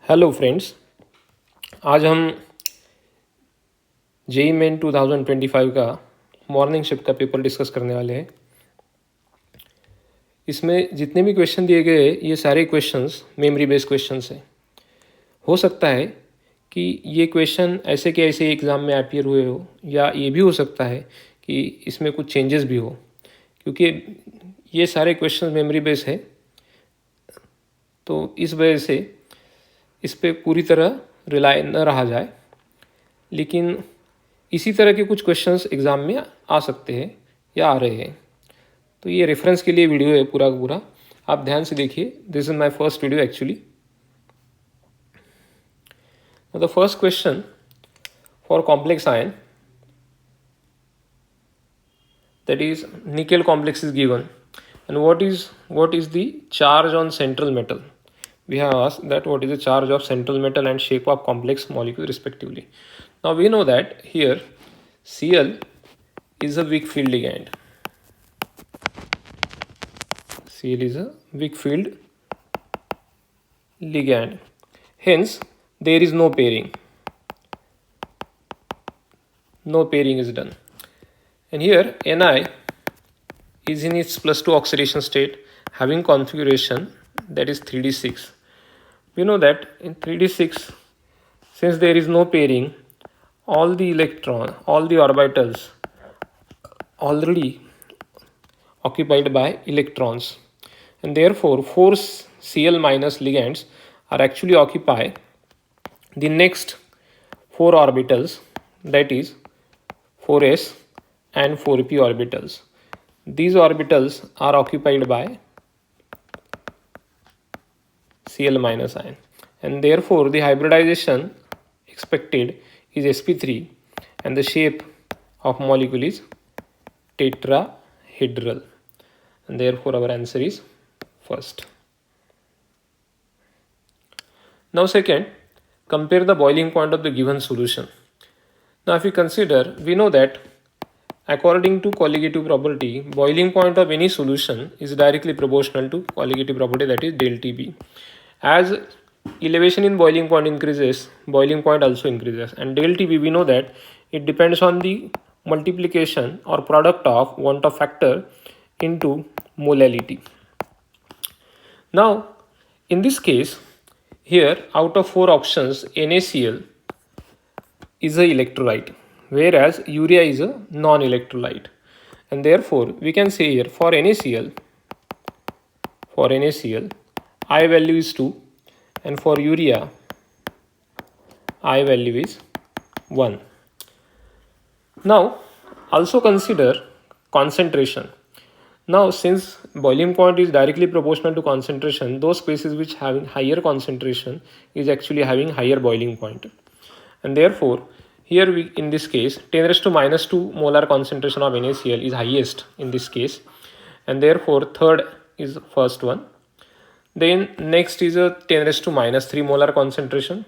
Hello friends. आज हम JEE main 2025 का मॉर्निंग शिफ्ट का पेपर डिस्कस करने वाले हैं। इसमें जितने भी क्वेश्चन दिए गए ये सारे क्वेश्चंस मेमोरी बेस्ड क्वेश्चंस हैं। हो सकता है कि ये क्वेश्चन ऐसे के ऐसे एग्ज़ाम में अपीयर हुए हो, या ये भी हो सकता है कि इसमें कुछ चेंजेस भी हो, क्योंकि ये सारे क्वेश्चन मेमोरी बेस्ड है। तो इस वजह से इस पर पूरी तरह रिलाय न रहा जाए, लेकिन इसी तरह के कुछ क्वेश्चंस एग्ज़ाम में आ सकते हैं या आ रहे हैं। तो ये रेफरेंस के लिए वीडियो है पूरा का पूरा, आप ध्यान से देखिए। This is my first video actually. The first question for complex ion, that is nickel complex is given, and what is the charge on central metal. We have asked that what is the charge of central metal and shape of complex molecule respectively. Now we know that here Cl is a weak field ligand. Cl is a weak field ligand, hence there is no pairing. No pairing is done. And here Ni is in its +2 oxidation state, having configuration that is 3d6. We know that in 3d6, since there is no pairing, all the orbitals already occupied by electrons, and therefore 4 Cl minus ligands are actually occupy the next 4 orbitals, that is 4s and 4p orbitals. These orbitals are occupied by Cl minus ion, and therefore the hybridization expected is sp3, and the shape of molecule is tetrahedral, and therefore our answer is first. Now second, compare the boiling point of the given solution. Now if we consider, we know that according to colligative property, boiling point of any solution is directly proportional to colligative property, that is del Tb. As elevation in boiling point increases, boiling point also increases, and del Tb we know that it depends on the multiplication or product of want of factor into molality. Now in this case, here out of 4 options, NaCl is a electrolyte, whereas urea is a non-electrolyte, and therefore we can say here for NaCl I value is 2, and for urea I value is 1. Now also consider concentration. Now since boiling point is directly proportional to concentration, those spaces which having higher concentration is actually having higher boiling point, and therefore here we, in this case, 10 raised to minus 2 molar concentration of NaCl is highest in this case, and therefore third is first one. Then next is a 10 raised to minus 3 molar concentration.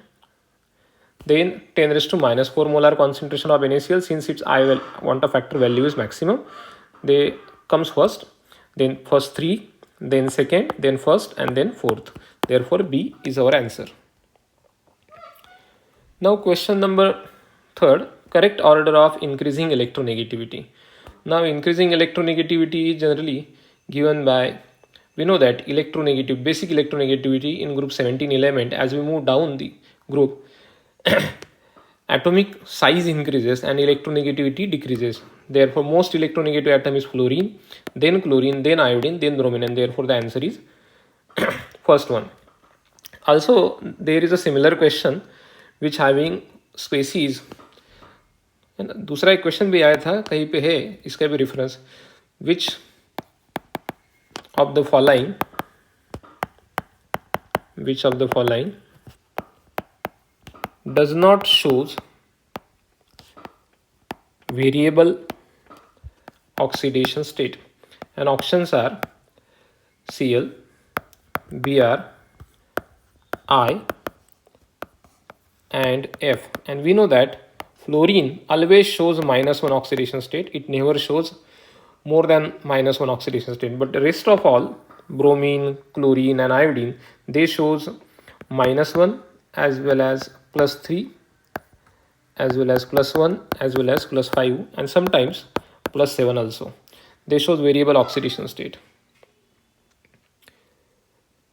Then 10 raised to minus 4 molar concentration of NaCl, since its I want a factor value is maximum. They comes first, then first 3, then second, then first, and then fourth. Therefore B is our answer. Now question number third, correct order of increasing electronegativity. Now increasing electronegativity is generally given by, we know that basic electronegativity in group 17 element, as we move down the group, atomic size increases and electronegativity decreases. Therefore most electronegative atom is fluorine, then chlorine, then iodine, then bromine, and therefore the answer is first one. Also there is a similar question which having species, दूसरा एक question भी आया था कहीं पे है, इसका भी reference, which of the following does not shows variable oxidation state, and options are Cl, Br, I, and F. And we know that fluorine always shows -1 oxidation state, it never shows more than -1 oxidation state, but the rest of all, bromine, chlorine, and iodine, they shows -1 as well as +3, as well as +1, as well as +5, and sometimes +7 also. They shows variable oxidation state.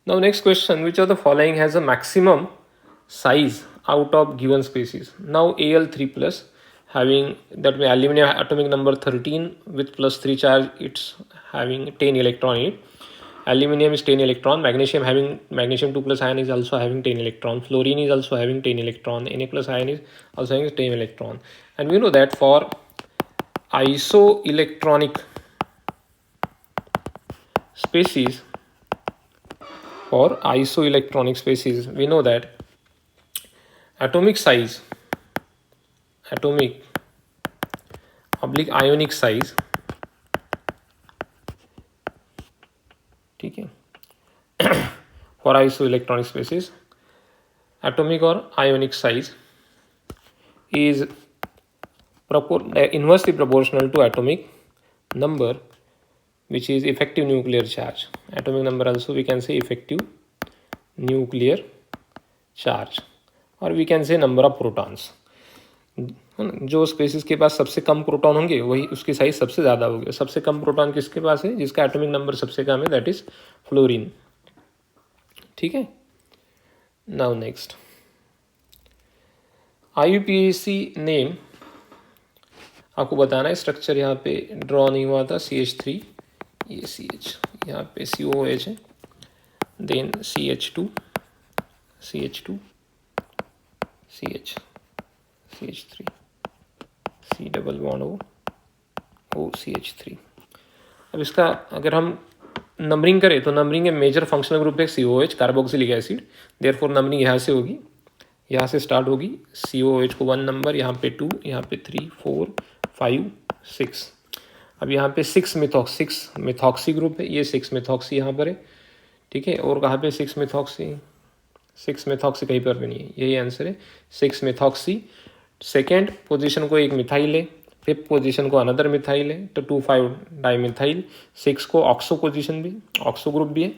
Now next question, which of the following has a maximum size out of given species? Now Al3 plus, having that way aluminum atomic number 13 with +3 charge, it's having 10 electron in it. Aluminium is 10 electron, magnesium having magnesium 2 plus ion is also having 10 electron, fluorine is also having 10 electron, Na plus ion is also having 10 electron. And we know that for isoelectronic species, we know that atomic size, atomic oblique ionic size, ठीक है, for isoelectronic species, atomic or ionic size is inversely proportional to atomic number, which is effective nuclear charge. Atomic number also we can say effective nuclear charge, or we can say number of protons. जो spaces के पास सबसे कम proton होंगे वही उसकी size सबसे ज़्यादा होगी. सबसे कम प्रोटॉन किसके पास है? जिसका एटॉमिक नंबर सबसे कम है, दैट इज फ्लोरीन. ठीक है. नाउ नेक्स्ट, IUPAC नेम आपको बताना है. स्ट्रक्चर यहाँ पे ड्रॉ नहीं हुआ था. CH3, ये CH, यहाँ पे COOH है, then CH2, CH2, CH, CH3, C double bond O, CH3. अब इसका अगर हम नंबरिंग करें तो नंबरिंग है मेजर फंक्शनल ग्रुप है COOH, carboxylic acid. Therefore numbering यहाँ से होगी, यहाँ से स्टार्ट होगी. COOH को 1 नंबर, यहाँ पे 2, यहाँ पे 3, 4, 5, 6. अब यहाँ पे 6 मिथॉक्सी ग्रुप है. ये 6 मिथॉक्सी यहाँ पर है. ठीक है. और कहाँ पे 6 मिथॉक्सी? 6 मिथॉक्सी कहीं पर भी नहीं है. यही आंसर है, 6 मिथॉक्सी. सेकेंड पोजीशन को एक मिथाइल है, फिफ्थ पोजीशन को अनदर मिथाइल है, तो 2,5 डाईमिथाइल. 6 को ऑक्सो पोजीशन भी, ऑक्सो ग्रुप भी है.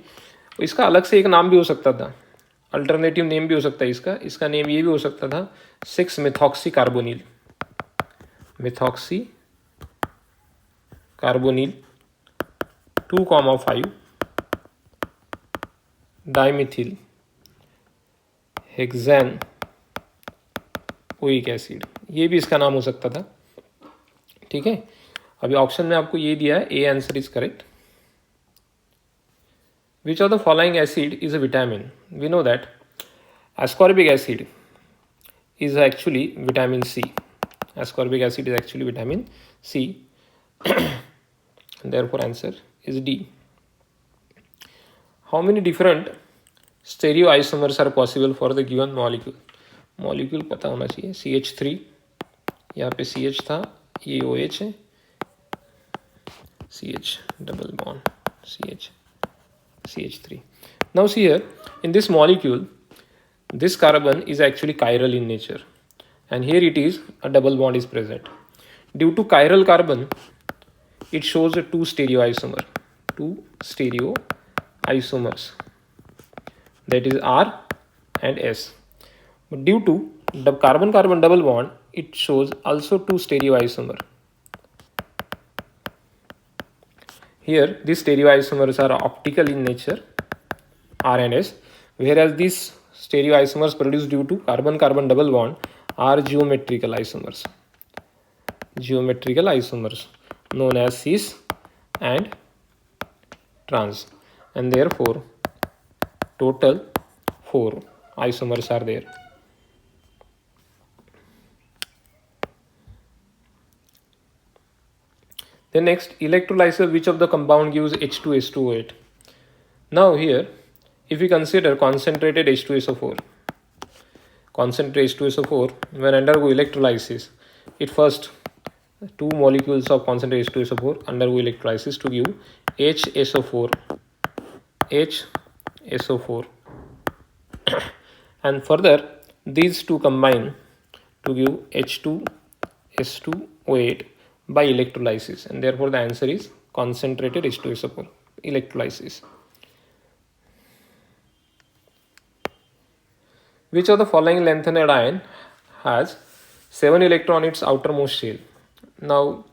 इसका अलग से एक नाम भी हो सकता था, अल्टरनेटिव नेम भी हो सकता है इसका. इसका नेम ये भी हो सकता था 6 methoxy carbonyl, methoxy carbonyl 2,5 dimethyl hexanoic acid. ये भी इसका नाम हो सकता था. ठीक है. अभी ऑप्शन में आपको ये दिया है, A answer is correct. Which of the following acid is a vitamin? We know that ascorbic acid is actually vitamin C. Ascorbic acid is actually vitamin C. Therefore answer is D. How many different stereoisomers are possible for the given molecule? Molecule पता होना चाहिए. CH3, यहाँ पे CH था, ये OH है, CH double bond CH, CH3. Now see here, in this molecule, this carbon is actually chiral in nature, and here it is a double bond is present. Due to chiral carbon, it shows a two stereoisomers, that is R and S. But due to the carbon-carbon double bond, it shows also two stereoisomers. Here, these stereoisomers are optical in nature, R and S, whereas these stereoisomers produced due to carbon-carbon double bond are geometrical isomers. Geometrical isomers known as cis and trans, and therefore total 4 isomers are there. The next, electrolysis, which of the compound gives H2SO8? Now here, if we consider concentrated H2SO4, when undergo electrolysis, it first 2 molecules of concentrated H2SO4 undergo electrolysis to give HSO4, and further these two combine to give H2S2O8 by electrolysis, and therefore the answer is concentrated H2SO4 electrolysis. Which of the following lengthened ion has 7 electron in its outermost shell? Now,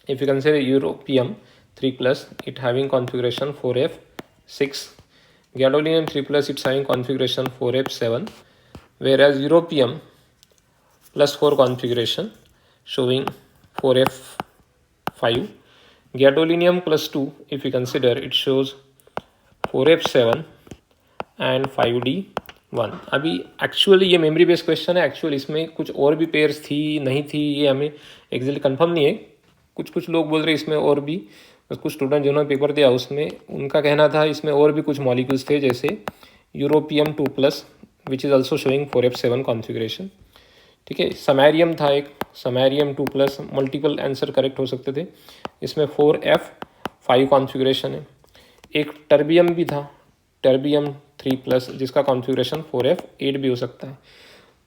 if you consider europium 3 plus, it having configuration 4f6, gadolinium 3 plus, it's having configuration 4f7, whereas europium plus 4 configuration showing 4f5, gadolinium plus 2, if you consider, it shows 4f7 and 5d1। अभी actually ये memory based question है, actually इसमें कुछ और भी pairs थी नहीं थी ये हमें एग्जैक्टली कंफर्म नहीं है। कुछ लोग बोल रहे इसमें और भी, कुछ स्टूडेंट जिन्होंने पेपर दिया उसमें उनका कहना था इसमें और भी कुछ मॉलिक्यूल्स थे, जैसे europium 2 plus which is also showing 4f7 configuration. ठीक है, समारियम था एक, समारियम 2 प्लस, मल्टीपल आंसर करेक्ट हो सकते थे, इसमें 4f5 कॉन्फिगरेशन है। एक टर्बियम भी था, टर्बियम 3 प्लस, जिसका कॉन्फ़िगरेशन 4f8 भी हो सकता है।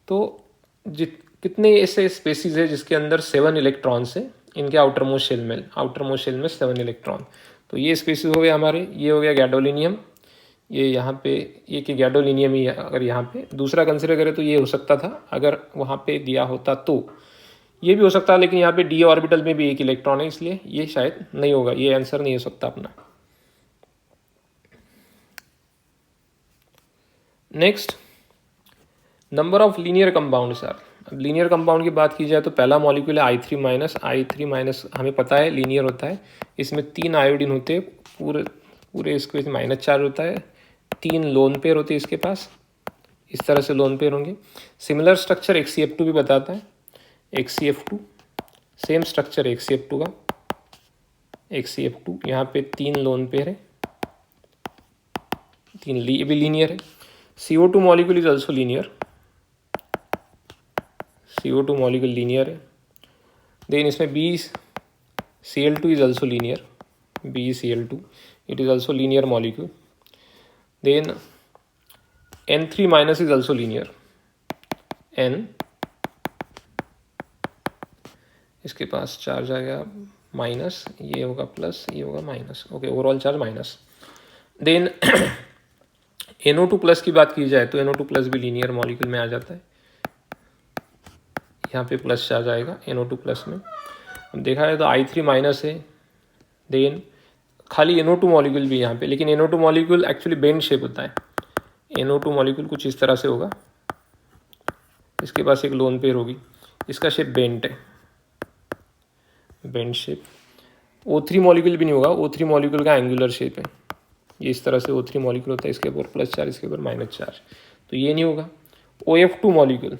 तो कितने ऐसे स्पेसीज है जिसके अंदर 7 इलेक्ट्रॉन्स है इनके आउटरमोस्ट शेल में 7 इलेक्ट्रॉन। तो ये स्पेसीज हो गए हमारे, ये हो गया गैडोलिनियम, ये यहाँ पे ये कि गैडोलिनियम ही है। अगर यहाँ पे दूसरा कंसिडर करें तो ये हो सकता था, अगर वहाँ पे दिया होता तो ये भी हो सकता है, लेकिन यहाँ पे डी ऑर्बिटल में भी एक इलेक्ट्रॉन है, इसलिए ये शायद नहीं होगा, ये आंसर नहीं हो सकता अपना। Next, number of linear compounds are. अब लीनियर कंपाउंड की बात की जाए तो पहला मॉलिक्यूल है I3 माइनस, हमें पता है लीनियर होता है, इसमें 3 आयोडीन होते हैं, पूरे इसके माइनस चार्ज होता है, 3 लोन पेयर होते हैं इसके पास, इस तरह से लोन पेयर होंगे। सिमिलर स्ट्रक्चर XCF2 भी बताता है, XCF2 सेम स्ट्रक्चर XCF2 का, XCF2 यहाँ पे 3 लोन पेयर है, 3 भी लीनियर है। CO2 molecule is also linear, CO2 molecule linear है। then इसमें BCl2 is also linear, BCl2 it is also linear molecule। then N3 minus is also linear, N इसके पास charge आ गया minus, ये होगा plus, ये होगा minus, okay, overall charge minus. Then NO2 plus की बात की जाए तो NO2 प्लस भी लीनियर मॉलिक्यूल में आ जाता है, यहाँ पे प्लस चार्ज आएगा NO2 प्लस में। अब देखा है तो I3 माइनस है, देन खाली NO2 मॉलिक्यूल भी यहाँ पे, लेकिन NO2 molecule actually bend shape होता है, NO2 मॉलिक्यूल कुछ इस तरह से होगा, इसके पास एक लोन पेयर होगी, इसका शेप बेंट है, बेंड शेप। O3 मॉलिक्यूल भी नहीं होगा, O3 मॉलिक्यूल का एंगुलर शेप है, ये इस तरह से O3 मॉलिक्यूल होता है, इसके ऊपर प्लस चार्ज, इसके ऊपर माइनस चार्ज, तो ये नहीं होगा। OF2 molecule,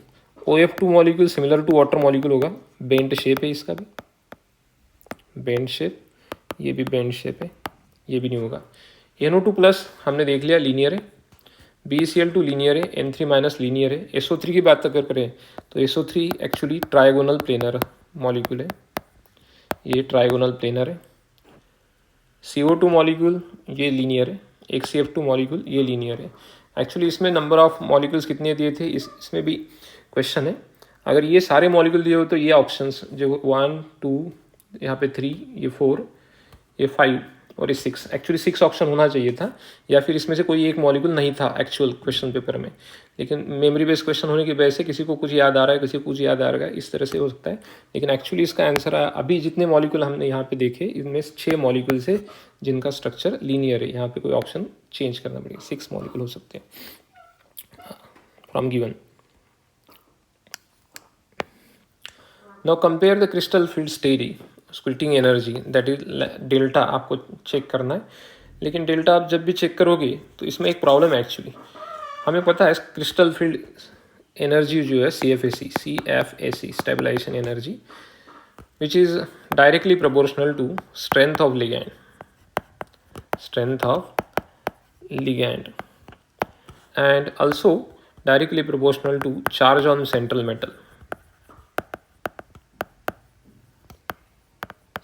OF2 molecule similar to water molecule होगा, बेंट शेप है इसका भी, बेंट शेप, ये भी बेंट शेप है, ये भी नहीं होगा। NO2 प्लस हमने देख लिया लीनियर है, BCl2 लीनियर है, N3 माइनस लीनियर है। SO3 की बात अगर करें तो SO3 actually trigonal planar molecule है, ये ट्राइगोनल प्लेनर है। CO2 मॉलिक्यूल ये लीनियर है, XCF2 मॉलिक्यूल ये लीनियर है। एक्चुअली इसमें नंबर ऑफ मॉलिक्यूल्स कितने दिए थे इसमें भी क्वेश्चन है, अगर ये सारे मॉलिक्यूल दिए हो तो ये ऑप्शंस जो 1 2 यहाँ पे 3, ये 4, ये 5 और ये 6, एक्चुअली 6 ऑप्शन होना चाहिए था, या फिर इसमें से कोई एक मॉलिक्यूल नहीं था एक्चुअल क्वेश्चन पेपर में, लेकिन मेमोरी बेस्ड क्वेश्चन होने की वजह से किसी को कुछ याद आ रहा है, किसी को कुछ याद आ रहा है, इस तरह से हो सकता है। लेकिन एक्चुअली इसका आंसर है, अभी जितने मॉलिक्यूल हमने यहाँ पे देखे इनमें 6 मॉलिक्यूल्स है जिनका स्ट्रक्चर लीनियर है, यहाँ पे कोई ऑप्शन चेंज करना पड़ेगा, 6 मॉलिक्यूल हो सकते हैं from given. Now compare the crystal field steady splitting energy, that is delta, आपको चेक करना है। लेकिन डेल्टा आप जब भी चेक करोगे तो इसमें एक प्रॉब्लम है एक्चुअली, हमें पता है क्रिस्टल फील्ड एनर्जी जो है CFAC stabilization energy, which is directly proportional to strength of ligand and also directly proportional to charge on central metal,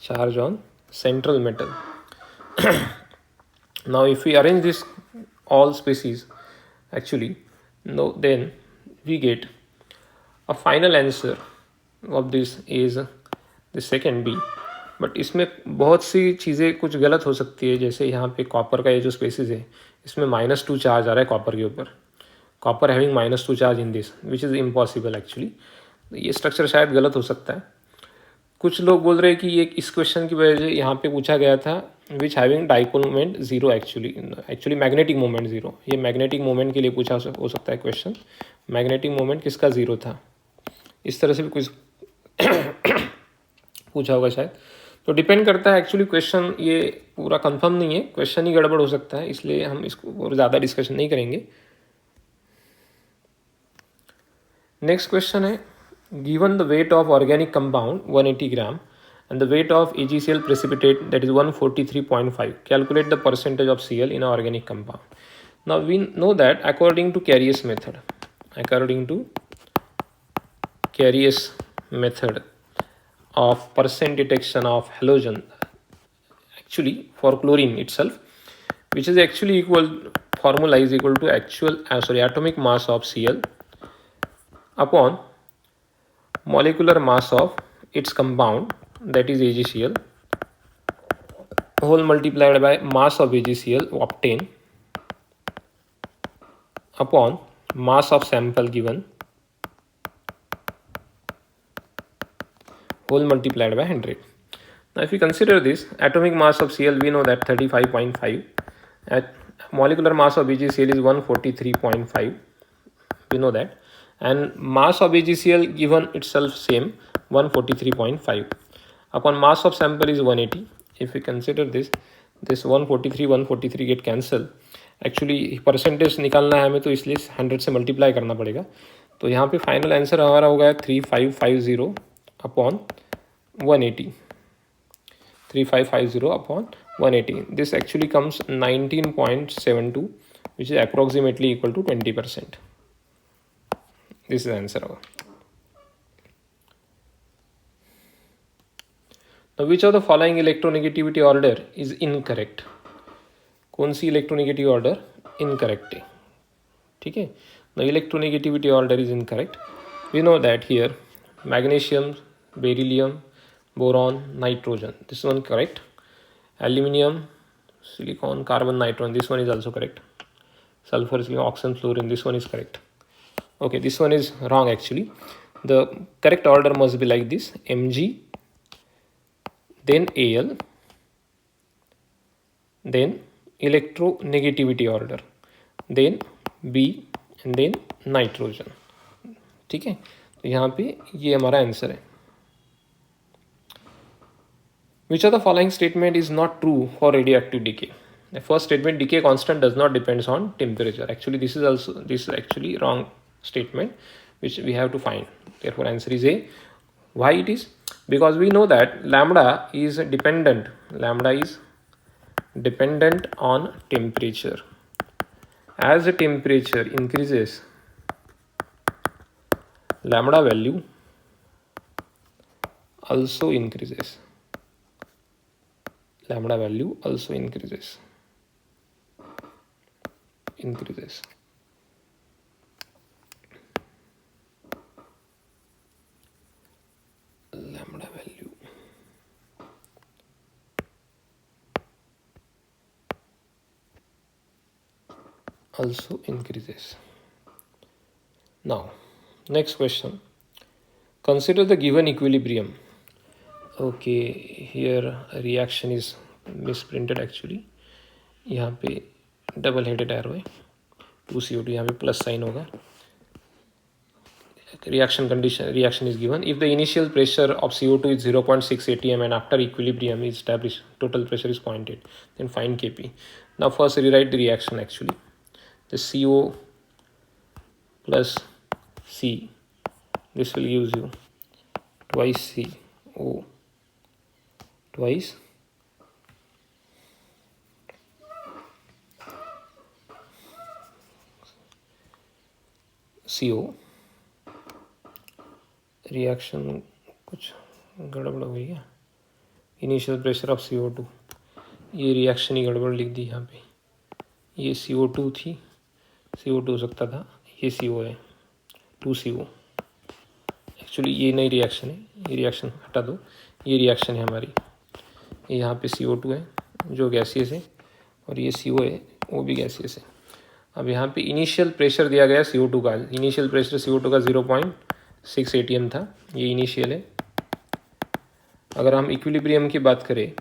charge on central metal. Now if we arrange this all species actually, no, then we get a final answer of this is the second B, but इसमें बहुत सी चीज़ें कुछ गलत हो सकती है, जैसे यहाँ पे कॉपर का ये जो स्पेसिस है इसमें -2 चार्ज आ रहा है कॉपर के ऊपर, copper having -2 charge in this, which is impossible actually. ये स्ट्रक्चर शायद गलत हो सकता है। कुछ लोग बोल रहे हैं कि ये इस क्वेश्चन की वजह से यहाँ पे पूछा गया था which having dipole moment 0 actually magnetic moment 0। ये मैग्नेटिक मोमेंट के लिए पूछा हो सकता है क्वेश्चन। मैग्नेटिक मोमेंट किसका 0 था, इस तरह से भी कुछ पूछा होगा शायद। तो डिपेंड करता है एक्चुअली क्वेश्चन, ये पूरा कंफर्म नहीं है, क्वेश्चन ही गड़बड़ हो सकता है, इसलिए हम इसको और ज़्यादा डिस्कशन नहीं करेंगे। नेक्स्ट क्वेश्चन है, given the weight of organic compound 180 gram and the weight of AgCl precipitate that is 143.5, calculate the percentage of Cl in an organic compound. Now we know that according to Carriers method of percent detection of halogen, actually for chlorine itself, which is actually equal, formula is equal to atomic mass of Cl upon molecular mass of its compound, that is AgCl, whole multiplied by mass of AgCl obtained upon mass of sample given, whole multiplied by 100. Now if we consider this atomic mass of Cl, we know that 35.5, at molecular mass of AgCl is 143.5, we know that, and mass of AgCl given itself same 143.5 upon mass of sample is 180. If we consider this 143 get cancel, actually percentage निकालना है हमें, तो इसलिए 100 से multiply करना पड़ेगा। तो यहाँ पे फाइनल आंसर हमारा होगा 3550 upon 180, 3550 upon 180. This actually comes 19.72, which is approximately equal to 20%. This is answer. Now which of the following electronegativity order is incorrect? कौन सी इलेक्ट्रोनेगेटिव ऑर्डर इनकरेक्ट है? ठीक है, the electronegativity order is incorrect. We know that here magnesium, beryllium, boron, nitrogen, this one correct. Aluminium, silicon, carbon, nitrogen, this one is also correct. sulfur, oxygen, fluorine, this one is correct. Okay, this one is wrong actually. The correct order must be like this: Mg, then Al, then electronegativity order, then B and then nitrogen. ठीक है, तो यहाँ पे ये हमारा answer है. Which of the following statement is not true for radioactive decay? The first statement, decay constant does not depends on temperature. Actually, this is actually wrong statement, which we have to find. Therefore, answer is A. Why it is? Because we know that lambda is dependent. Lambda is dependent on temperature. As the temperature increases, lambda value also increases. Lambda value also increases. Lambda value also increases. Now, next question. Consider the given equilibrium. Okay, here a reaction is misprinted actually. यहाँ पे double headed arrow है, 2CO2 यहाँ पे plus sign होगा. Reaction condition, reaction is given. If the initial pressure of CO2 is 0.6 atm and after equilibrium is established, total pressure is 0.8, then find Kp. Now first rewrite the reaction actually. The CO plus C, this will gives you twice CO, twice CO. Reaction कुछ गड़बड़ हुई है. Initial pressure of CO2, ये reaction ही गड़बड़ लिख दी यहाँ पे. ये CO2 थी, CO2 हो सकता था, ये CO है, 2CO. एक्चुअली ये नई रिएक्शन है, ये रिएक्शन हटा दो, ये रिएक्शन है हमारी. ये यहाँ पे CO2 है जो गैसियस है, और ये CO है वो भी गैसियस है. अब यहाँ पे इनिशियल प्रेशर दिया गया CO2 का, इनिशियल प्रेशर CO2 का 0.6 atm था, ये इनिशियल है। अगर हम इक्विलिब्रियम की बात करें,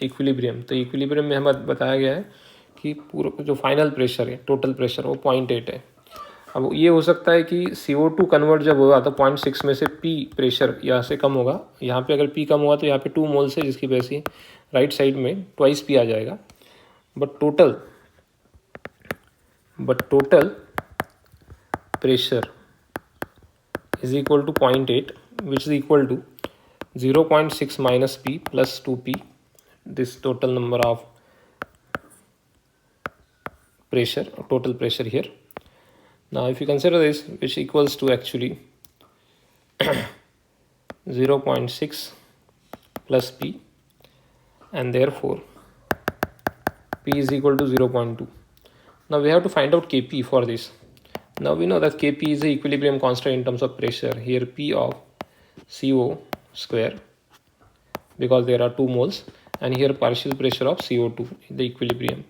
इक्विलिब्रियम, तो इक्विलिब्रियम में हमें बताया गया है कि पूरा जो फाइनल प्रेशर है, टोटल प्रेशर, वो 0.8 है। अब ये हो सकता है कि CO2 कन्वर्ट जब होगा तो 0.6 में से P प्रेशर यहाँ से कम होगा, यहाँ पे अगर P कम होगा तो यहाँ पे 2 मोल्स है, जिसकी वजह से राइट साइड में ट्वाइस P आ जाएगा। But total pressure is equal to 0.8 which is equal to 0.6 minus P plus 2P, this total number of pressure, total pressure here. Now if you consider this, which equals to actually 0.6 plus P, and therefore P is equal to 0.2. Now we have to find out Kp for this. Now we know that Kp is the equilibrium constant in terms of pressure. Here P of CO square, because there are 2 moles, and here partial pressure of CO2 in the equilibrium.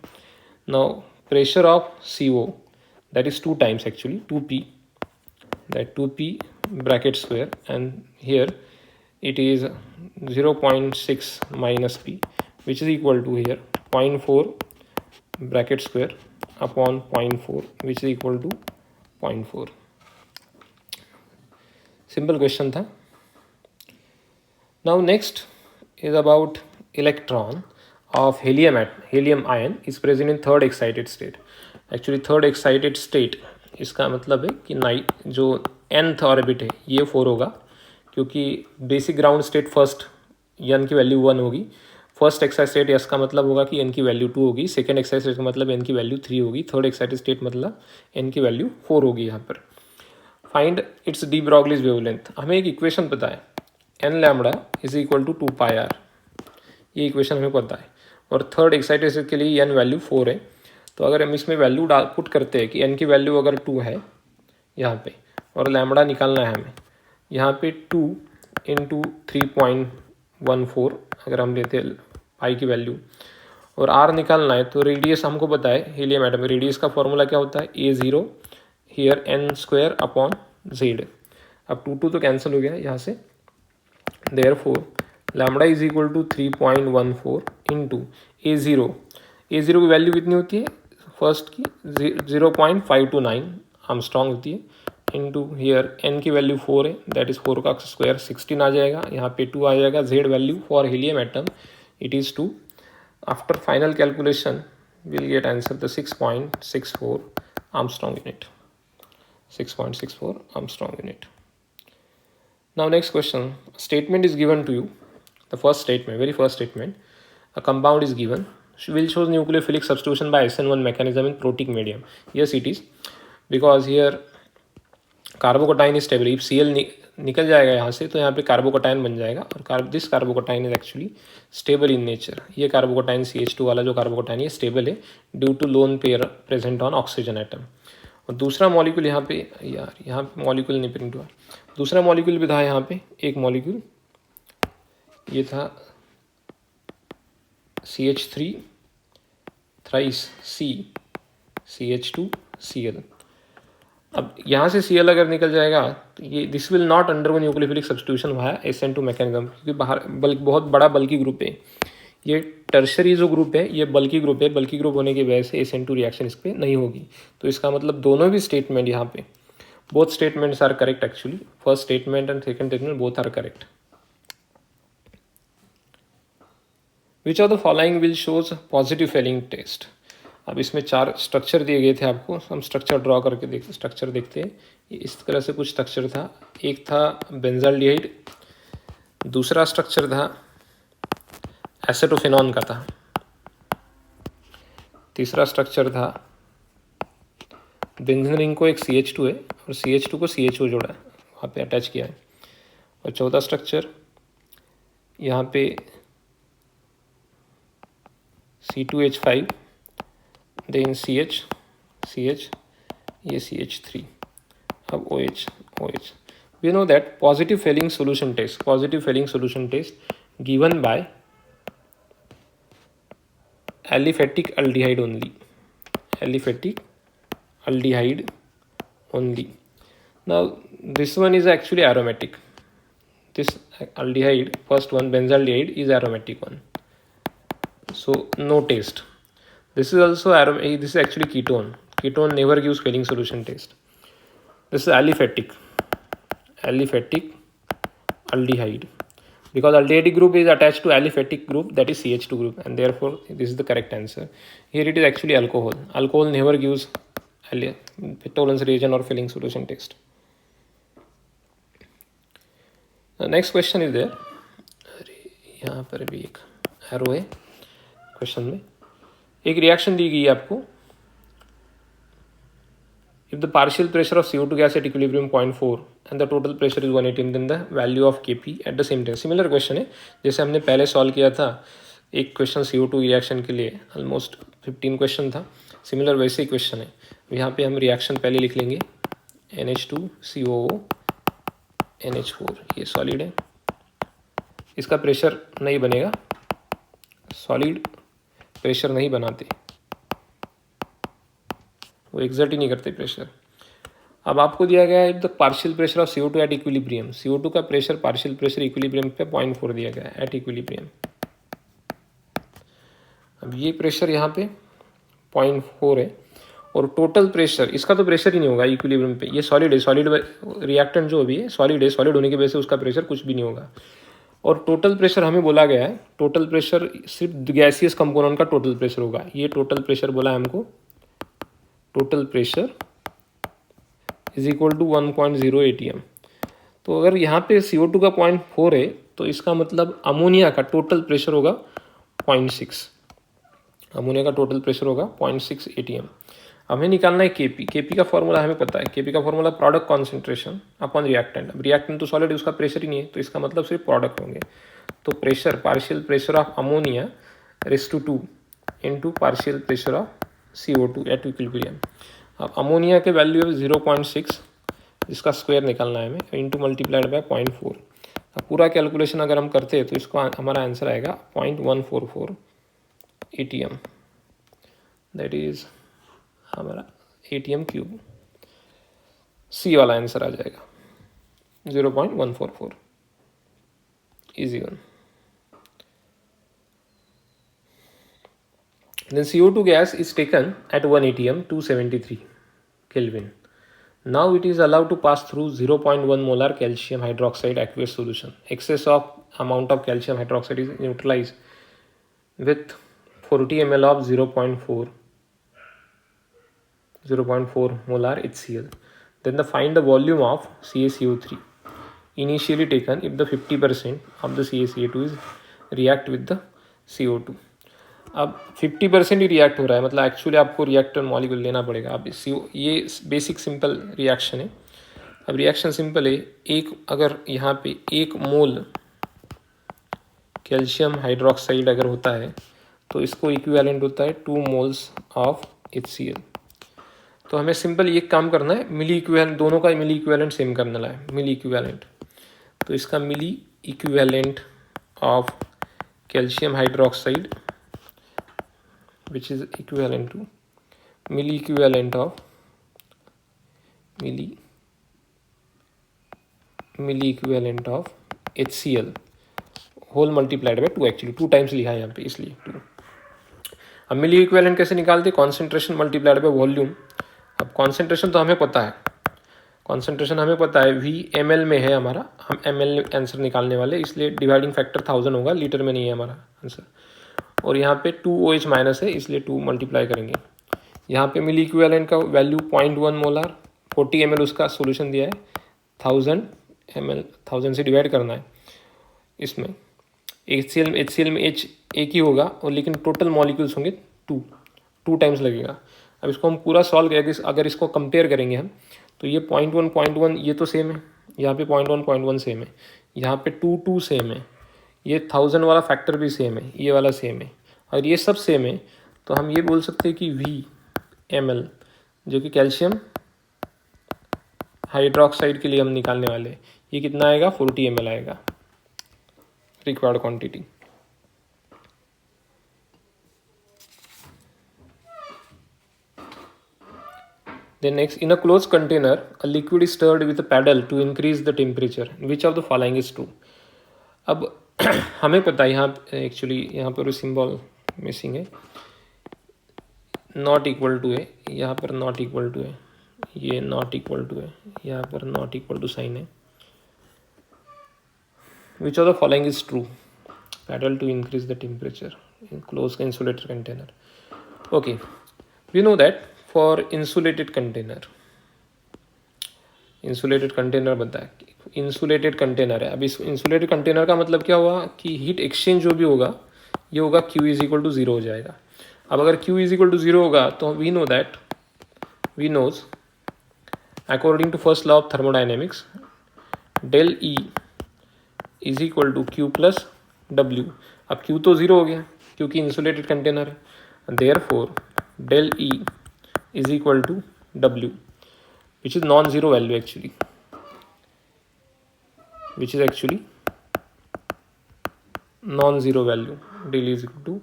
Now pressure of CO, that is 2 times actually 2P, that 2P bracket square, and here it is 0.6 minus P, which is equal to here 0.4 bracket square upon 0.4, which is equal to 0.4. Simple question था. Now next is about electron of helium ion is present in third excited state. Actually third excited state, इसका मतलब है कि जो nth orbit है ये 4 होगा, क्योंकि basic ground state first n की वैल्यू 1 होगी, फर्स्ट एक्साइटेड स्टेट s का मतलब होगा कि n की वैल्यू 2 होगी, सेकेंड एक्साइटेड स्टेट का मतलब n की वैल्यू 3 होगी, थर्ड एक्साइटेड स्टेट मतलब n की वैल्यू 4 होगी। यहाँ पर find its de Broglie wavelength, हमें एक इक्वेशन पता है, n lambda is equal to 2πr, ये इक्वेशन हमें पता है, और थर्ड एक्साइटेड स्टेट के लिए n वैल्यू 4 है। तो अगर हम इसमें वैल्यू पुट करते हैं कि n की वैल्यू अगर 2 है यहाँ पे, और लैम्बडा निकालना है हमें, यहाँ पे 2 इंटू 3.14 अगर हम लेते हैं पाई की वैल्यू, और r निकालना है, तो रेडियस हमको पता है हीलियम एटम, रेडियस का फॉर्मूला क्या होता है, A0 here n square upon z। अब 2 तो कैंसिल हो गया यहाँ से, therefore lambda is equal to 3.14 into A0 की वैल्यू कितनी होती है फर्स्ट की 0.529 आर्मस्ट्रॉन्ग होती है, इंटू हियर n की वैल्यू 4 है, दैट इज 4 का स्क्वायर 16 आ जाएगा, यहाँ पे 2 आ जाएगा, z value for helium atom it is 2। After final calculation will get answer the 6.64 Armstrong unit, 6.64 Armstrong unit. Now next question, statement is given to you, the first statement, very first statement, a compound is given, will show nucleophilic substitution by SN1 mechanism in protic medium. Yes it is, because here कार्बोकटाइन is stable, if Cl निकल जाएगा यहाँ से तो यहाँ पे कार्बोकटाइन बन जाएगा, और this carbocation is actually stable in nature. ये कार्बोकटाइन CH2 वाला जो कार्बोकटाइन ये स्टेबल है due to lone pair present on oxygen atom. और दूसरा मॉलिक्यूल यहाँ पे, यार यहाँ पे मॉलिक्यूल नहीं प्रिंट हुआ, दूसरा मॉलिक्यूल भी था यहाँ पे, एक मॉलिक्यूल ये था CH3 thrice C CH2 Cl। अब यहाँ से Cl अगर निकल जाएगा तो ये this will not undergo nucleophilic substitution via SN2 mechanism, क्योंकि बाहर बहुत बड़ा बल्कि ग्रुप है, ये टर्शरी जो ग्रुप है ये बल्कि ग्रुप है, बल्कि ग्रुप होने की वजह से SN2 रिएक्शन इस पर नहीं होगी। तो इसका मतलब दोनों भी स्टेटमेंट यहाँ पे, both statements are correct actually, first statement and second statement both are correct. Which of the following will shows positive Fehling test. अब इसमें 4 स्ट्रक्चर दिए गए थे आपको, हम स्ट्रक्चर ड्रॉ करके स्ट्रक्चर देखते हैं। इस तरह से कुछ स्ट्रक्चर था, एक था बेंजाल्डिहाइड, दूसरा स्ट्रक्चर था एसेटोफेनॉन का था, तीसरा स्ट्रक्चर था बेंजीन रिंग को एक CH2 है और CH2 को CHO जोड़ा है, वहाँ पे अटैच किया है, और चौथा स्ट्रक्चर यहाँ पे C2H5 देन CH ये CH3, अब OH। We know that positive failing solution test given by aliphatic aldehyde only, aliphatic aldehyde only. Now this one is actually aromatic. This aldehyde, first one benzaldehyde, is aromatic one, so no taste. This is also this is actually ketone. Ketone never gives failing solution taste. This is aliphatic aldehyde, because aldehydic group is attached to aliphatic group, that is CH2 group, and therefore this is the correct answer. Here it is actually alcohol. Alcohol never gives tolerance reagent or filling solution taste. The next question is there. यहाँ पर भी एक arrow है question में. एक reaction दी गई है आपको. If the partial pressure of CO2 gas at equilibrium 0.4 and the total pressure is 1 atm, then the value of Kp at the same time. Similar question है जैसे हमने पहले सॉल्व किया था. एक क्वेश्चन CO2 रिएक्शन के लिए ऑलमोस्ट 15 क्वेश्चन था. सिमिलर वैसे ही क्वेश्चन है. यहाँ पे हम रिएक्शन पहले लिख लेंगे. NH2COO NH4, ये सॉलिड है. इसका प्रेशर नहीं बनेगा, सॉलिड प्रेशर नहीं बनाते, वो एग्जर्ट ही नहीं करते प्रेशर. अब आपको दिया गया है the partial pressure of CO2 at equilibrium. CO2 का प्रेशर पार्शियल प्रेशर इक्विलिब्रियम पे 0.4 दिया गया है एट इक्विलिब्रियम. अब ये प्रेशर यहाँ पे 0.4 है और टोटल प्रेशर, इसका तो प्रेशर ही नहीं होगा इक्विलिब्रियम पे. ये सॉलिड है, सॉलिड रिएक्टेंट जो भी है सॉलिड है, सॉलिड होने की वजह से उसका प्रेशर कुछ भी नहीं होगा. और टोटल प्रेशर हमें बोला गया है, टोटल प्रेशर सिर्फ गैसियस कंपोनेंट का टोटल प्रेशर होगा. ये टोटल प्रेशर बोला है हमको, total pressure is equal to 1.0 atm. तो अगर यहाँ पे CO2 का 0.4 है तो इसका मतलब अमोनिया का टोटल प्रेशर होगा 0.6. अमोनिया का टोटल प्रेशर होगा 0.6 atm. हमें निकालना है Kp. Kp का फॉर्मूला हमें पता है. Kp का formula product concentration upon reactant. अब रिएक्टेंट तो सॉलिड, उसका प्रेशर ही नहीं है, तो इसका मतलब सिर्फ प्रोडक्ट होंगे. तो pressure, partial pressure of ammonia raise to 2 into partial pressure of CO2 at equilibrium. अब अमोनिया के वैल्यू है 0.6, इसका स्क्वायर निकालना है हमें, इंटू मल्टीप्लाइड बाय 0.4. अब पूरा कैलकुलेशन अगर हम करते हैं तो इसको हमारा आंसर आएगा 0.144 atm. दैट इज हमारा atm क्यूब. सी वाला आंसर आ जाएगा 0.144. Easy one. Then CO2 gas is taken at 1 atm 273 Kelvin. Now it is allowed to pass through 0.1 molar calcium hydroxide aqueous solution. Excess of amount of calcium hydroxide is neutralized with 40 ml of 0.4 molar HCl. Then find the volume of CaCO3 initially taken if the 50% of the CaCO2 is react with the CO2. अब 50% ही react हो रहा है, मतलब actually आपको reactor molecule लेना पड़ेगा. अब ये बेसिक सिंपल रिएक्शन है. अब रिएक्शन सिंपल है. अगर यहाँ पे 1 मोल कैल्शियम हाइड्रोक्साइड अगर होता है तो इसको इक्विवेलेंट होता है 2 मोल्स ऑफ HCl. तो हमें सिंपल ये काम करना है, मिली इक्विवेलेंट, दोनों का मिली इक्विवेलेंट सेम करना है, मिली इक्विवेलेंट. तो इसका milli equivalent of calcium hydroxide which is equivalent to milli equivalent of HCl whole multiplied by 2. Actually 2 times लिखा है यहाँ पे, इसलिए 2. अब मिली इक्विवेलेंट कैसे निकालते? Concentration multiplied by volume. अब कॉन्सेंट्रेशन तो हमें पता है, कॉन्सेंट्रेशन हमें पता है V ml में है हमारा, हम ml आंसर निकालने वाले, इसलिए डिवाइडिंग फैक्टर 1000 होगा, लीटर में नहीं है हमारा आंसर. और यहाँ पे 2OH माइनस है, इसलिए 2 मल्टीप्लाई करेंगे. यहाँ पे मिली इक्विवेलेंट का वैल्यू 0.1 मोलार, 40 ml उसका सोल्यूशन दिया है, 1000 ml 1000 से डिवाइड करना है. इसमें HCl में H एक ही होगा, और लेकिन टोटल मॉलिक्यूल्स होंगे 2 टाइम्स लगेगा. अब इसको हम पूरा सॉल्व करेंगे. अगर इसको कंपेयर करेंगे हम तो ये 0.1 ये तो सेम है, यहाँ पे 0.1 सेम है, यहाँ पे 2 सेम है, ये 1000 वाला फैक्टर भी सेम है, ये वाला सेम है, और ये सब सेम है. तो हम ये बोल सकते हैं कि V ml जो कि कैल्शियम हाइड्रोक्साइड के लिए हम निकालने वाले हैं, ये कितना आएगा? 40 ml आएगा required quantity. Then next, in a closed container, a liquid is stirred with a paddle to increase the temperature. Which of the following is true? अब हमें पता है यहाँ एक्चुअली यहाँ पर सिंबल मिसिंग है, नॉट इक्वल टू है, यहाँ पर नॉट इक्वल टू है, ये नॉट इक्वल टू है, यहाँ पर नॉट इक्वल टू साइन है. Which of the following is true? Paddle to increase the temperature in closed insulated container. Okay, we know that for insulated container बनता है, insulated container है. अब इस insulated container का मतलब क्या हुआ कि हीट एक्सचेंज जो भी होगा ये होगा Q इज इक्वल टू 0 हो जाएगा. अब अगर Q इज इक्वल टू 0 होगा तो we knows according to first law of thermodynamics del E is equal to Q plus W. अब Q तो 0 हो गया क्योंकि इंसुलेटेड कंटेनर है, therefore del E is equal to W, which is non-zero value actually, non-zero value. Del E is equal to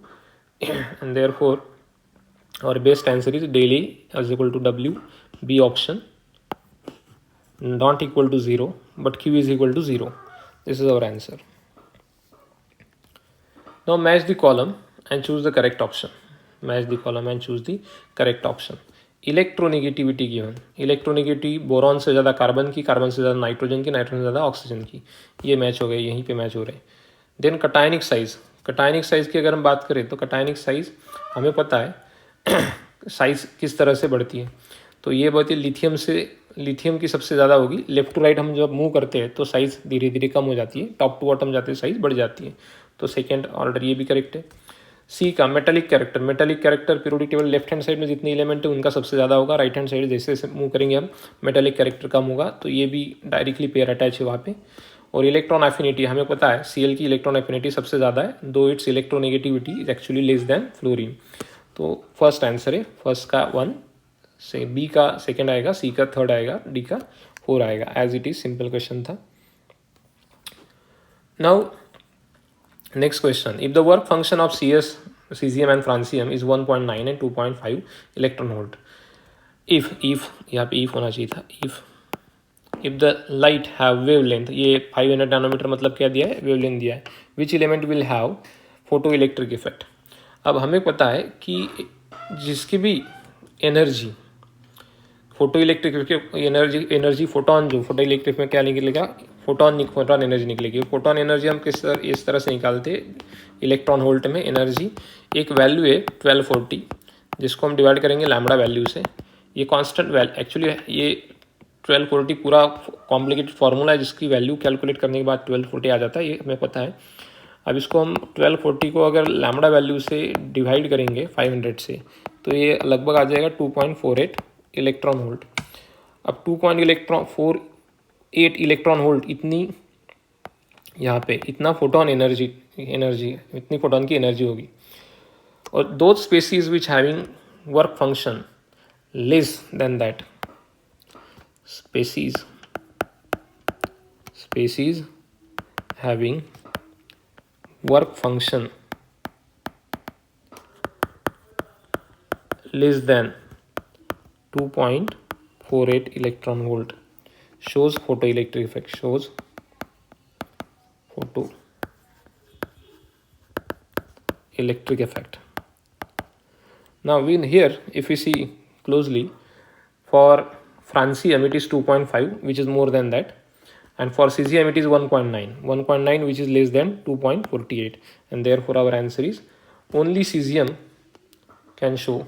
and therefore our best answer is del E is equal to W. B option, not equal to 0 but Q is equal to 0. This is our answer. Now match the column and choose the correct option. Electronegativity given, electronegativity boron से ज़्यादा carbon की, carbon से ज़्यादा nitrogen की, nitrogen से ज़्यादा oxygen की. ये मैच हो गए, यहीं पे मैच हो रहे हैं. Then cationic size, cationic size की अगर हम बात करें तो कटायनिक साइज़ हमें पता है साइज़ किस तरह से बढ़ती है. तो ये बढ़ती है लिथियम की सबसे ज़्यादा होगी. लेफ्ट टू राइट हम जब मूव करते हैं तो साइज़ धीरे धीरे कम हो जाती है, टॉप टू बॉटम जाते हैं साइज़ बढ़ जाती है. तो सेकेंड ऑर्डर ये भी करेक्ट है. सी का metallic character periodic table left hand side में जितने एलिमेंट है उनका सबसे ज़्यादा होगा. राइट हैंड साइड जैसे जैसे मूव करेंगे हम मेटालिक कैरेक्टर कम होगा, तो ये भी डायरेक्टली पेयर अटैच है वहाँ पे. और इलेक्ट्रॉन एफिनिटी हमें पता है Cl की इलेक्ट्रॉन एफिनिटी सबसे ज़्यादा है, दो it's electronegativity is actually less than fluorine. तो फर्स्ट आंसर है, फर्स्ट का 1 से, बी का सेकेंड आएगा, सी का थर्ड आएगा, डी का 4 आएगा. As it is simple question था. Now next question, if the work function of cesium and francium is 1.9 and 2.5 electron volt. If यहाँ पे इफ होना चाहिए था. If the light have wavelength, ये 500 नैनोमीटर मतलब क्या दिया है, वेवलेंथ दिया है. Which element will have photo electric effect. अब हमें पता है कि जिसकी भी energy photo electric energy photon, जो फोटो इलेक्ट्रिक में क्या निकलेगा, फोटोन एनर्जी निकलेगी. फोटोन एनर्जी हम इस तरह से निकालते इलेक्ट्रॉन वोल्ट में. एनर्जी एक वैल्यू है 1240 जिसको हम डिवाइड करेंगे लैम्बडा वैल्यू से. ये कांस्टेंट वैल्यू एक्चुअली ये 1240 पूरा कॉम्प्लिकेटेड फार्मूला है जिसकी वैल्यू कैलकुलेट करने के बाद 1240 आ जाता है, ये हमें पता है. अब इसको हम 1240 को अगर लैम्बडा वैल्यू से डिवाइड करेंगे 500 से तो ये लगभग आ जाएगा 2.48 इलेक्ट्रॉन वोल्ट. अब 2.48 इलेक्ट्रॉन वोल्ट इतनी यहाँ पे इतना फोटोन एनर्जी इतनी फोटोन की एनर्जी होगी. और दो species which having work function less than that, species having work function less than 2.48 electron volt shows photoelectric effect, shows photoelectric effect. Now here if we see closely, for francium it is 2.5 which is more than that, and for cesium it is 1.9 which is less than 2.48, and therefore our answer is only cesium can show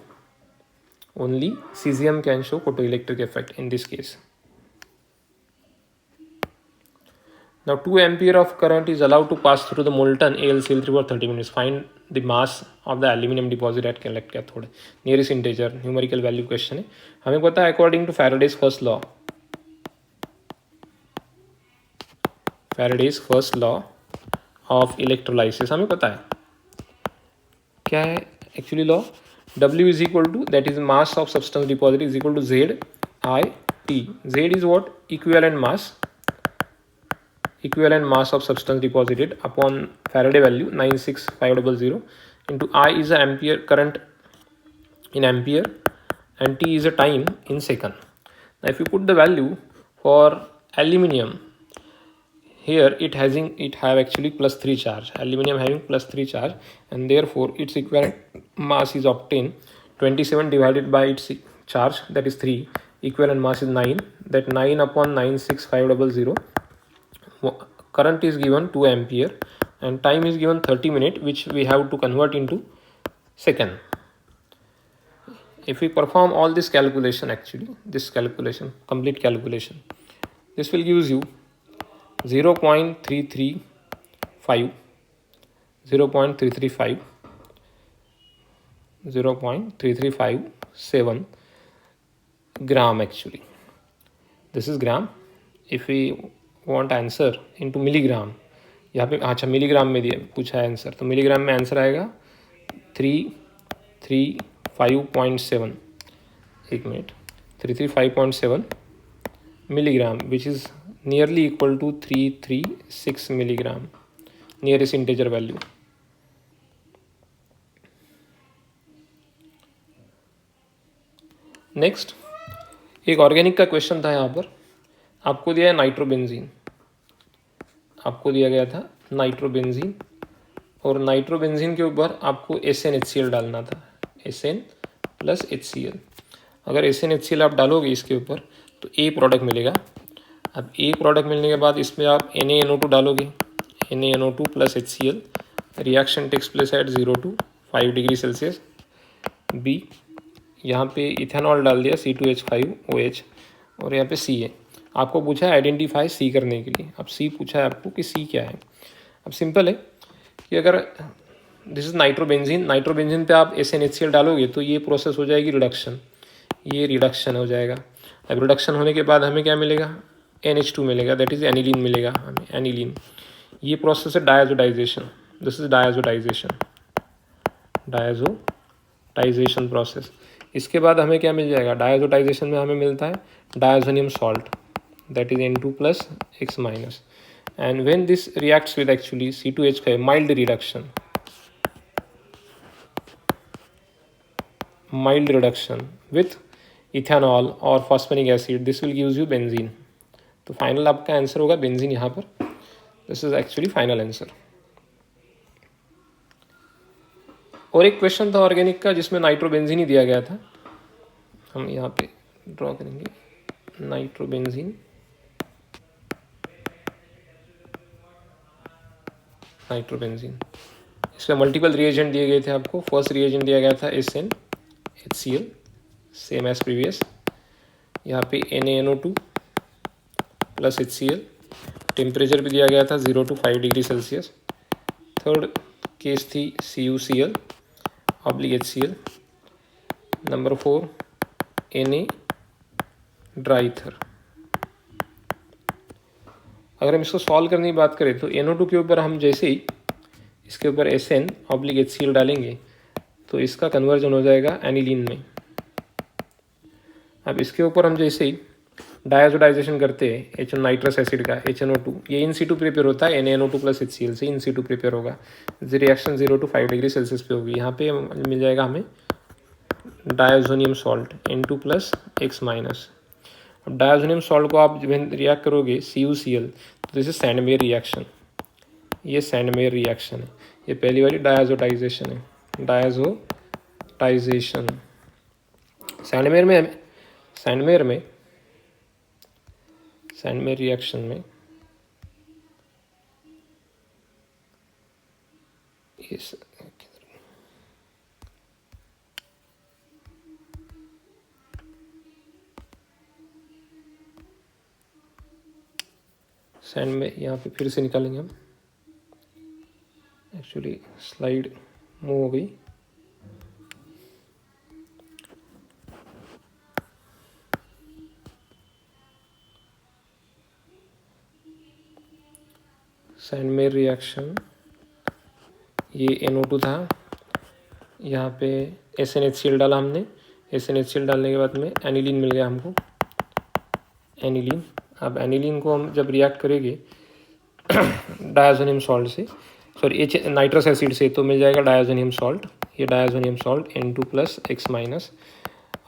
photoelectric effect in this case. Now 2 ampere of current is allowed to pass through the molten AlCl3 for 30 minutes. Find the mass of the aluminum deposit at collect cathode. Nearest integer, numerical value question है. हमें पता है according to Faraday's first law of electrolysis, हमें पता है क्या है actually law. W is equal to, that is mass of substance deposit is equal to Z I T. Z is what? Equivalent mass of substance deposited upon Faraday value 96500 into I is the ampere current in ampere, and T is a time in second. Now if you put the value for aluminium, here it have actually +3 charge, aluminium having +3 charge, and therefore its equivalent mass is obtained 27 divided by its charge, that is 3, equivalent mass is 9, that 9 upon 96500. Current is given 2 ampere and time is given 30 minutes, which we have to convert into second. If we perform all this calculation, actually this calculation, complete calculation, this will gives you 0.335 0.337 gram actually. This is gram. If we want answer into milligram, यहाँ पे अच्छा milligram में दिया पूछा है answer, तो milligram में answer आएगा 335.7, एक minute, 335.7 milligram, which is nearly equal to 336 milligram, nearest integer value. Next एक ऑर्गेनिक का क्वेश्चन था। यहाँ पर आपको दिया है नाइट्रोबेंजीन, आपको दिया गया था नाइट्रोबेंजीन, और नाइट्रोबेंजीन के ऊपर आपको SnHCl डालना था, Sn + HCl। अगर SnHCl आप डालोगे इसके ऊपर तो A प्रोडक्ट मिलेगा। अब A प्रोडक्ट मिलने के बाद इसमें आप NaNO2 डालोगे, NaNO2 + HCl, reaction takes place at 0 to 5 degree Celsius. B यहाँ पे इथेनॉल डाल दिया C2H5OH, और यहाँ पे Ca। आपको पूछा है आइडेंटिफाई C करने के लिए। अब C पूछा है आपको कि C क्या है। अब सिंपल है कि अगर दिस इज नाइट्रोबेंजीन, नाइट्रोबेंजीन पे आप SnHCl डालोगे तो ये प्रोसेस हो जाएगी रिडक्शन, ये रिडक्शन हो जाएगा। अब रिडक्शन होने के बाद हमें क्या मिलेगा, NH2 मिलेगा, दैट इज एनिलीन मिलेगा हमें, एनिलीन। ये प्रोसेस है डायजोडाइजेशन, दिस इज डायजोडाइजेशन, डायजोडाइजेशन प्रोसेस। इसके बाद हमें क्या मिल जाएगा, डायजोडाइजेशन में हमें मिलता है diazonium salt, that is N2 + X-, and when this reacts with actually C2H5, mild reduction with ethanol or phosphonic acid, this will gives you benzene। तो फाइनल आपका आंसर होगा बेंजीन यहाँ पर, this is actually final answer. और एक question था organic का जिसमें नाइट्रोबेंजीन ही दिया गया था, हम यहाँ पे ड्रॉ करेंगे नाइट्रोबेंजीन, इसमें मल्टीपल रिएजेंट दिए गए थे आपको। फर्स्ट रिएजेंट दिया गया था SnHCl, सेम एज प्रीवियस। यहाँ पे NaNO2 + HCl, टेम्परेचर भी दिया गया था 0 to 5 degree Celsius. Third case थी CuCl / HCl। Number 4 Na dry ether. अगर हम इसको सॉल्व करने की बात करें तो NO2 के ऊपर हम जैसे ही इसके ऊपर Sn / HCl डालेंगे तो इसका कन्वर्जन हो जाएगा एनिलीन में। अब इसके ऊपर हम जैसे ही डायजोडाइजेशन करते हैं नाइट्रस एसिड का HNO2, ये इन situ प्रिपेयर होता है NaNO2 + HCl से इन situ प्रिपेयर होगा। रिएक्शन 0 to 5 डिग्री सेल्सियस पे होगी। यहाँ पे मिल जाएगा हमें डायजोनियम सॉल्ट N2 + X-। अब डायजोनियम सॉल्ट को आप जब रिएक्ट करोगे CuCl तो दिस इज सैंडमेयर रिएक्शन, ये सैंडमेयर रिएक्शन है। ये पहली वाली डायजोडाइजेशन है, डायजोडाइजेशन। सैंडमेयर रिएक्शन में इस सैंड में यहाँ पे फिर से निकालेंगे हम। एक्चुअली स्लाइड मूव हो गई। सैंडमेयर रिएक्शन, ये NO2 था, यहाँ पे SnHCl डाला हमने। SnHCl डालने के बाद में एनिलीन मिल गया हमको, एनिलीन। अब एनिलीन को हम जब रिएक्ट करेंगे डायजोनियम सॉल्ट से, सॉरी नाइट्रस एसिड से, तो मिल जाएगा डायजोनियम सॉल्ट। ये डायजोनियम सॉल्ट N2 + X-।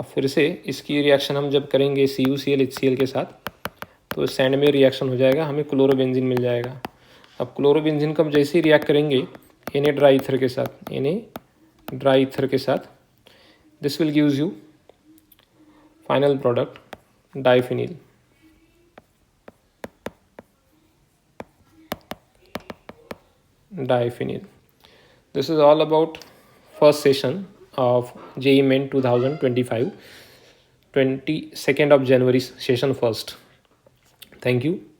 अब फिर से इसकी रिएक्शन हम जब करेंगे CuCl HCl के साथ तो सैंड में रिएक्शन हो जाएगा, हमें क्लोरोबेंजीन मिल जाएगा। अब क्लोरोबेंजीन का जैसे ही रिएक्ट करेंगे Na ड्राई ईथर के साथ, Na ड्राई ईथर के साथ, this will gives you final product diphenyl. This is all about first session of JEE Main 2025, 22nd of January, session first. Thank you.